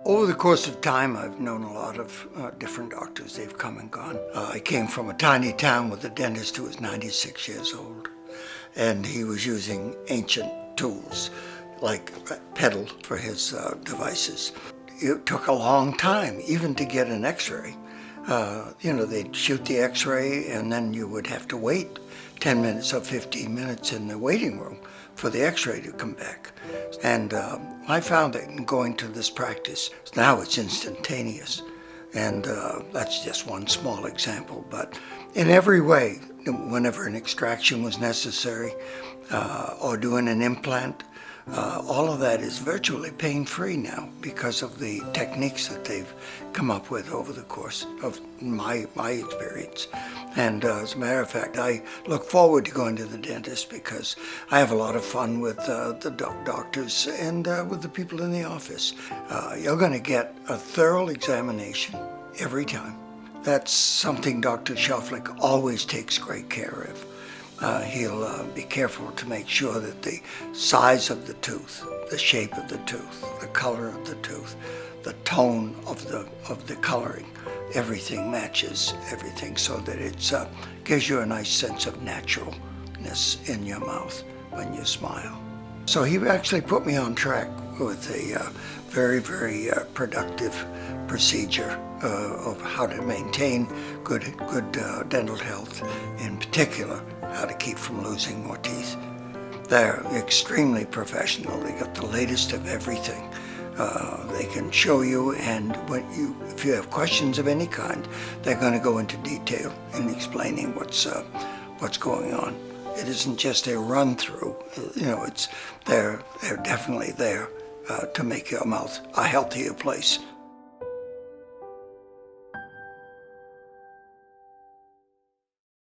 Over the course of time, I've known a lot of different doctors. They've come and gone. I came from a tiny town with a dentist who was 96 years old, and he was using ancient tools like a pedal for his devices. It took a long time even to get an x-ray. They'd shoot the x-ray and then you would have to wait 10 minutes or 15 minutes in the waiting room for the x-ray to come back. And I found that in going to this practice, now it's instantaneous. And that's just one small example, but in every way, whenever an extraction was necessary or doing an implant, all of that is virtually pain-free now because of the techniques that they've come up with over the course of my experience. And as a matter of fact, I look forward to going to the dentist because I have a lot of fun with the doctors and with the people in the office. You're going to get a thorough examination every time. That's something Dr. Shoflick always takes great care of. He'll be careful to make sure that the size of the tooth, the shape of the tooth, the color of the tooth, the tone of the coloring, everything matches everything so that it gives you a nice sense of naturalness in your mouth when you smile. So he actually put me on track with a very, very productive procedure of how to maintain good dental health, in particular how to keep from losing more teeth. They're extremely professional. They got the latest of everything. They can show you, and if you have questions of any kind, they're going to go into detail in explaining what's going on. It isn't just a run-through. They're definitely there to make your mouth a healthier place.